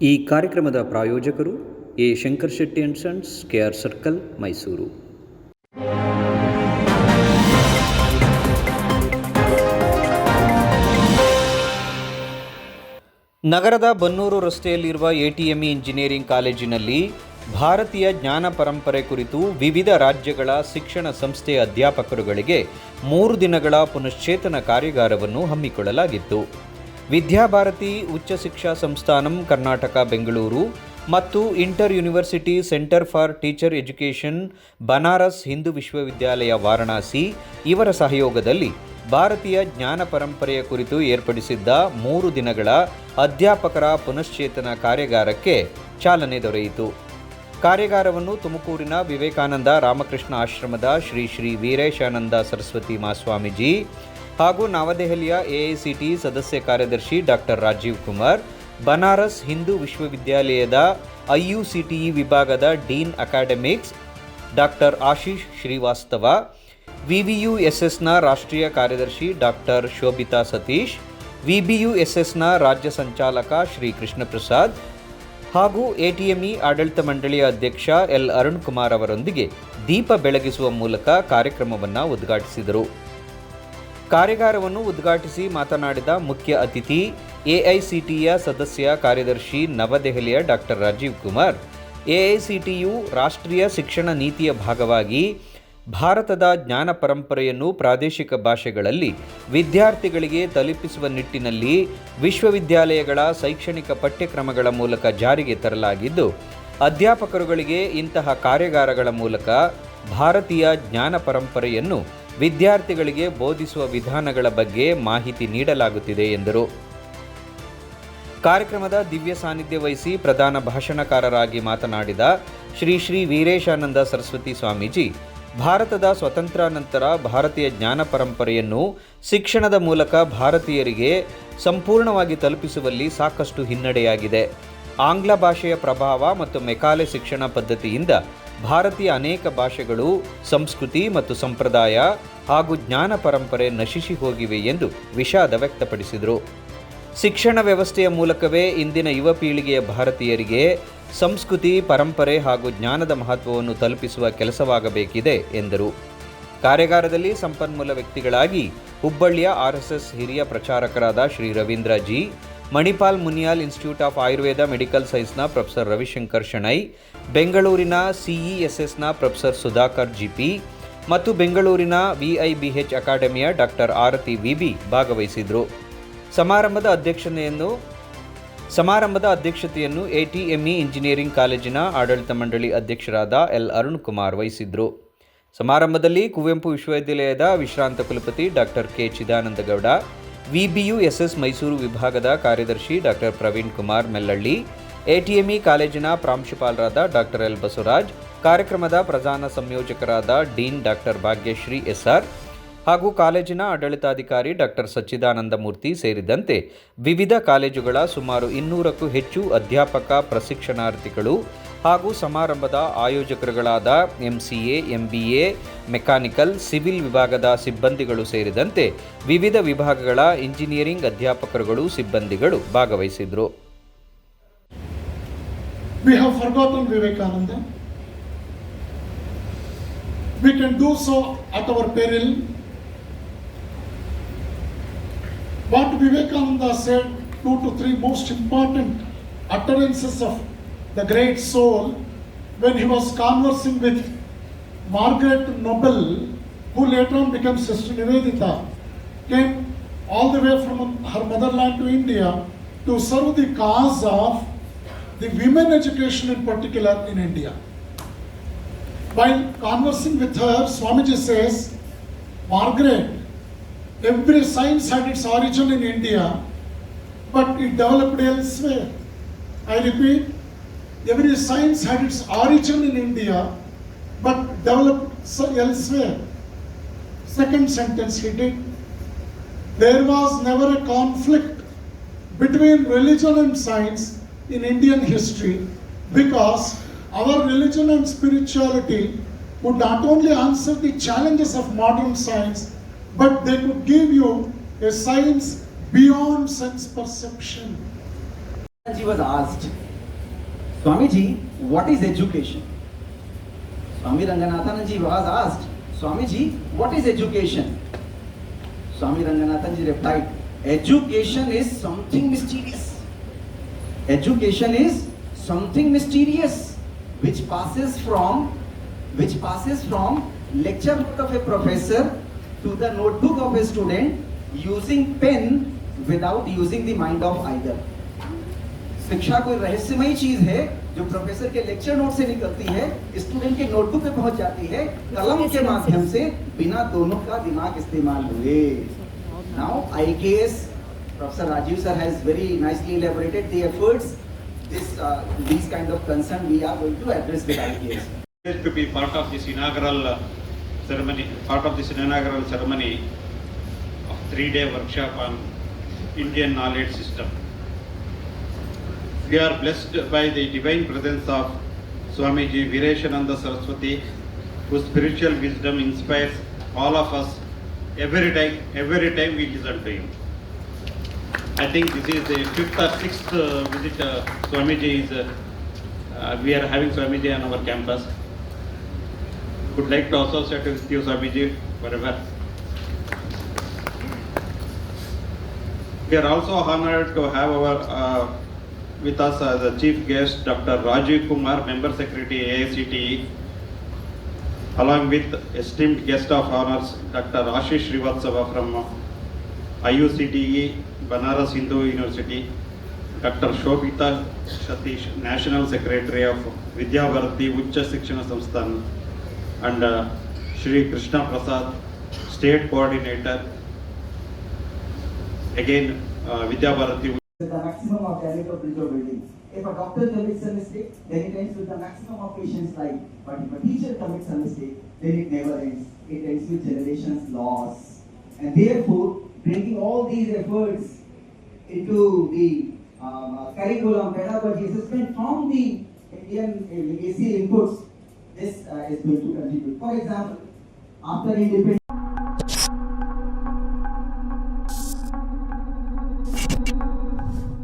ಈ ಕಾರ್ಯಕ್ರಮದ ಪ್ರಾಯೋಜಕರು A Shankar Shetty and sons, KR circle, Mysuru. ನಗರದ ಬನ್ನೂರು ರಸ್ತೆಯಲ್ಲಿರುವ ಎಟಿಎಂಇ ಇಂಜಿನಿಯರಿಂಗ್ ಕಾಲೇಜಿನಲ್ಲಿ ಭಾರತೀಯ ಜ್ಞಾನ ಪರಂಪರೆ ಕುರಿತು ವಿವಿಧ ರಾಜ್ಯಗಳ ಶಿಕ್ಷಣ ಸಂಸ್ಥೆಯ ಅಧ್ಯಾಪಕರುಗಳಿಗೆ 3 ದಿನಗಳ ಪುನಶ್ಚೇತನ ಕಾರ್ಯಾಗಾರವನ್ನು ಹಮ್ಮಿಕೊಳ್ಳಲಾಗಿತ್ತು. ವಿದ್ಯಾಭಾರತಿ ಉಚ್ಚ ಶಿಕ್ಷಾ ಸಂಸ್ಥಾನಂ ಕರ್ನಾಟಕ ಬೆಂಗಳೂರು ಮತ್ತು inter university centre for teacher education Banaras Hindu ವಿಶ್ವವಿದ್ಯಾಲಯ ವಾರಣಾಸಿ ಇವರ ಸಹಯೋಗದಲ್ಲಿ ಭಾರತೀಯ ಜ್ಞಾನ ಪರಂಪರೆಯ ಕುರಿತು ಏರ್ಪಡಿಸಿದ್ದ 3 ದಿನಗಳ ಅಧ್ಯಾಪಕರ ಪುನಶ್ಚೇತನ ಕಾರ್ಯಾಗಾರಕ್ಕೆ ಚಾಲನೆ ದೊರೆಯಿತು. ಕಾರ್ಯಾಗಾರವನ್ನು ತುಮಕೂರಿನ ವಿವೇಕಾನಂದ ರಾಮಕೃಷ್ಣ ಆಶ್ರಮದ ಶ್ರೀ ಶ್ರೀ ವೀರೇಶಾನಂದ ಸರಸ್ವತಿ ಮಹಾಸ್ವಾಮೀಜಿ ಹಾಗೂ ನವದೆಹಲಿಯ ಎಐಸಿಟಿ ಸದಸ್ಯ ಕಾರ್ಯದರ್ಶಿ ಡಾಕ್ಟರ್ ರಾಜೀವ್ ಕುಮಾರ್, ಬನಾರಸ್ ಹಿಂದೂ ವಿಶ್ವವಿದ್ಯಾಲಯದ ಐಯುಸಿಟಿಇ ವಿಭಾಗದ dean academics doctor Ashish Srivastava, ವಿವಿಯುಎಸ್ಎಸ್ನ ರಾಷ್ಟ್ರೀಯ ಕಾರ್ಯದರ್ಶಿ ಡಾಕ್ಟರ್ ಶೋಭಿತಾ ಸತೀಶ್, ವಿಬಿಯುಎಸ್ಎಸ್ನ ರಾಜ್ಯ ಸಂಚಾಲಕ ಶ್ರೀ ಕೃಷ್ಣ ಪ್ರಸಾದ್ ಹಾಗೂ ಎಟಿಎಂಇ ಆಡಳಿತ ಮಂಡಳಿಯ ಅಧ್ಯಕ್ಷ ಎಲ್ ಅರುಣ್ ಕುಮಾರ್ ಅವರೊಂದಿಗೆ ದೀಪ ಬೆಳಗಿಸುವ ಮೂಲಕ ಕಾರ್ಯಕ್ರಮವನ್ನು ಉದ್ಘಾಟಿಸಿದರು. ಕಾರ್ಯಾಗಾರವನ್ನು ಉದ್ಘಾಟಿಸಿ ಮಾತನಾಡಿದ ಮುಖ್ಯ ಅತಿಥಿ ಎಐಸಿಟಿಯ ಸದಸ್ಯ ಕಾರ್ಯದರ್ಶಿ ನವದೆಹಲಿಯ ಡಾಕ್ಟರ್ ರಾಜೀವ್ ಕುಮಾರ್, ಎಐಸಿಟಿಯು ರಾಷ್ಟ್ರೀಯ ಶಿಕ್ಷಣ ನೀತಿಯ ಭಾಗವಾಗಿ ಭಾರತದ ಜ್ಞಾನ ಪರಂಪರೆಯನ್ನು ಪ್ರಾದೇಶಿಕ ಭಾಷೆಗಳಲ್ಲಿ ವಿದ್ಯಾರ್ಥಿಗಳಿಗೆ ತಲುಪಿಸುವ ನಿಟ್ಟಿನಲ್ಲಿ ವಿಶ್ವವಿದ್ಯಾಲಯಗಳ ಶೈಕ್ಷಣಿಕ ಪಠ್ಯಕ್ರಮಗಳ ಮೂಲಕ ಜಾರಿಗೆ ತರಲಾಗಿದ್ದು, ಅಧ್ಯಾಪಕರುಗಳಿಗೆ ಇಂತಹ ಕಾರ್ಯಾಗಾರಗಳ ಮೂಲಕ ಭಾರತೀಯ ಜ್ಞಾನ ಪರಂಪರೆಯನ್ನು ವಿದ್ಯಾರ್ಥಿಗಳಿಗೆ ಬೋಧಿಸುವ ವಿಧಾನಗಳ ಬಗ್ಗೆ ಮಾಹಿತಿ ನೀಡಲಾಗುತ್ತಿದೆ ಎಂದರು. ಕಾರ್ಯಕ್ರಮದ ದಿವ್ಯ ಸಾನ್ನಿಧ್ಯ ವಹಿಸಿ ಪ್ರಧಾನ ಭಾಷಣಕಾರರಾಗಿ ಮಾತನಾಡಿದ ಶ್ರೀ ಶ್ರೀ ವೀರೇಶಾನಂದ ಸರಸ್ವತಿ ಸ್ವಾಮೀಜಿ, ಭಾರತದ ಸ್ವಾತಂತ್ರ್ಯಾನಂತರ ಭಾರತೀಯ ಜ್ಞಾನ ಪರಂಪರೆಯನ್ನು ಶಿಕ್ಷಣದ ಮೂಲಕ ಭಾರತೀಯರಿಗೆ ಸಂಪೂರ್ಣವಾಗಿ ತಲುಪಿಸುವಲ್ಲಿ ಸಾಕಷ್ಟು ಹಿನ್ನಡೆಯಾಗಿದೆ. ಆಂಗ್ಲ ಭಾಷೆಯ ಪ್ರಭಾವ ಮತ್ತು ಮೆಕಾಲೆ ಶಿಕ್ಷಣ ಪದ್ಧತಿಯಿಂದ ಭಾರತೀಯ ಅನೇಕ ಭಾಷೆಗಳು, ಸಂಸ್ಕೃತಿ ಮತ್ತು ಸಂಪ್ರದಾಯ ಹಾಗೂ ಜ್ಞಾನ ಪರಂಪರೆ ನಶಿಸಿ ಹೋಗಿವೆ ಎಂದು ವಿಷಾದ ವ್ಯಕ್ತಪಡಿಸಿದರು. ಶಿಕ್ಷಣ ವ್ಯವಸ್ಥೆಯ ಮೂಲಕವೇ ಇಂದಿನ ಯುವ ಪೀಳಿಗೆಯ ಭಾರತೀಯರಿಗೆ ಸಂಸ್ಕೃತಿ, ಪರಂಪರೆ ಹಾಗೂ ಜ್ಞಾನದ ಮಹತ್ವವನ್ನು ತಲುಪಿಸುವ ಕೆಲಸವಾಗಬೇಕಿದೆ ಎಂದರು. ಕಾರ್ಯಾಗಾರದಲ್ಲಿ ಸಂಪನ್ಮೂಲ ವ್ಯಕ್ತಿಗಳಾಗಿ ಹುಬ್ಬಳ್ಳಿಯ ಆರ್ಎಸ್ಎಸ್ ಹಿರಿಯ ಪ್ರಚಾರಕರಾದ Shri Ravindra ji, Manipal Muniyal institute of Ayurveda medical ಸೈನ್ಸ್ನ ಪ್ರೊಫೆಸರ್ ರವಿಶಂಕರ್ ಶೆಣೈ, ಬೆಂಗಳೂರಿನ ಸಿಇಎಸ್ಎಸ್ನ ಪ್ರೊಫೆಸರ್ ಸುಧಾಕರ್ ಜಿಪಿ ಮತ್ತು ಬೆಂಗಳೂರಿನ ವಿಐಬಿಎಚ್ ಅಕಾಡೆಮಿಯ ಡಾಕ್ಟರ್ ಆರತಿ ವಿಬಿ ಭಾಗವಹಿಸಿದರು. ಸಮಾರಂಭದ ಅಧ್ಯಕ್ಷತೆಯನ್ನು ಎಟಿಎಂಇ ಇಂಜಿನಿಯರಿಂಗ್ ಕಾಲೇಜಿನ ಆಡಳಿತ ಮಂಡಳಿ ಅಧ್ಯಕ್ಷರಾದ ಎಲ್ ಅರುಣ್ ಕುಮಾರ್ ವಹಿಸಿದ್ರು. ಸಮಾರಂಭದಲ್ಲಿ ಕುವೆಂಪು ವಿಶ್ವವಿದ್ಯಾಲಯದ ವಿಶ್ರಾಂತ ಕುಲಪತಿ ಡಾಕ್ಟರ್ ಕೆ ಚಿದಾನಂದಗೌಡ, ವಿಬಿಯುಎಸ್ಎಸ್ ಮೈಸೂರು ವಿಭಾಗದ ಕಾರ್ಯದರ್ಶಿ ಡಾಕ್ಟರ್ ಪ್ರವೀಣ್ ಕುಮಾರ್ ಮೆಲ್ಲಳ್ಳಿ, ಎಟಿಎಂಇ ಕಾಲೇಜಿನ ಪ್ರಾಂಶುಪಾಲರಾದ ಡಾಕ್ಟರ್ ಎಲ್ ಬಸವರಾಜ್, ಕಾರ್ಯಕ್ರಮದ ಪ್ರಧಾನ ಸಂಯೋಜಕರಾದ ಡೀನ್ ಡಾಕ್ಟರ್ ಭಾಗ್ಯಶ್ರೀ ಎಸ್ಆರ್ ಹಾಗೂ ಕಾಲೇಜಿನ ಆಡಳಿತಾಧಿಕಾರಿ ಡಾಕ್ಟರ್ ಸಚ್ಚಿದಾನಂದ ಮೂರ್ತಿ ಸೇರಿದಂತೆ ವಿವಿಧ ಕಾಲೇಜುಗಳ ಸುಮಾರು 200ಕ್ಕೂ ಹೆಚ್ಚು ಅಧ್ಯಾಪಕ ಪ್ರಶಿಕ್ಷಣಾರ್ಥಿಗಳು ಹಾಗೂ ಸಮಾರಂಭದ ಆಯೋಜಕರುಗಳಾದ ಎಂಸಿಎ, ಎಂಬಿಎ, ಮೆಕ್ಯಾನಿಕಲ್, ಸಿವಿಲ್ ವಿಭಾಗದ ಸಿಬ್ಬಂದಿಗಳು ಸೇರಿದಂತೆ ವಿವಿಧ ವಿಭಾಗಗಳ ಇಂಜಿನಿಯರಿಂಗ್ ಅಧ್ಯಾಪಕರುಗಳು, ಸಿಬ್ಬಂದಿಗಳು ಭಾಗವಹಿಸಿದರು. We have forgotten Vivekananda. We can do so at our peril. What Vivekananda said, 2 to 3 most important utterances of the great soul when he was conversing with Margaret Noble, who later on became Sister Nivedita, came all the way from her motherland to India to serve the cause of the women education in particular in India. While conversing with her, Swamiji says, Margaret, every science had its origin in India, but it developed elsewhere. I repeat, every science had its origin in India, but developed elsewhere. Second sentence he did, there was never a conflict between religion and science in Indian history, because our religion and spirituality would not only answer the challenges of modern science, but they could give you a science beyond sense perception. He was asked Swamiji, what is education? Swami Ranganathanji was asked, Swamiji, what is education? Swami Ranganathanji replied, education is something mysterious. Education is something mysterious which passes from lecture note of a professor to the notebook of a student using pen without using the mind of either. शिक्षा कोई रहस्यमयी चीज है जो professor के lecture note से निकलती है, स्टूडेंट के नोटबुक पे पहुंच जाती है कलम के माध्यम से, बिना दोनों का दिमाग इस्तेमाल हुए. Now IKS Professor Rajiv sir has very nicely elaborated the efforts. These kind of concern we are going to address with IKS. To be part of this inaugural ceremony, of 3-day workshop on Indian knowledge system. We are blessed by the divine presence of Swamiji Vireshananda Saraswati, whose spiritual wisdom inspires all of us every time we listen to him. I think this is the 5th or 6th visit Swamiji is. We are having Swamiji on our campus. Would like to associate with you, Swamiji, forever. We are also honored to have our with us as a chief guest Dr. Rajiv Kumar, Member Secretary AICTE, along with esteemed guest of honors Dr. Ashish Srivatsava from IUCDE, Banaras Hindu University, Dr. Shobita Satish, National Secretary of Vidya Bharati Ucha Shikshana Samsthan, and Shri Krishna Prasad, State Coordinator, again Vidya Bharati. With the maximum of diameter of bridge or building. If a doctor commits a mistake, then it ends with the maximum of patient's life. But if a teacher commits a mistake, then it never ends. It ends with generations lost. And therefore, bringing all these efforts into the curriculum, pedagogy, assessment from the Indian legacy inputs, this is going to contribute. For example, after independence,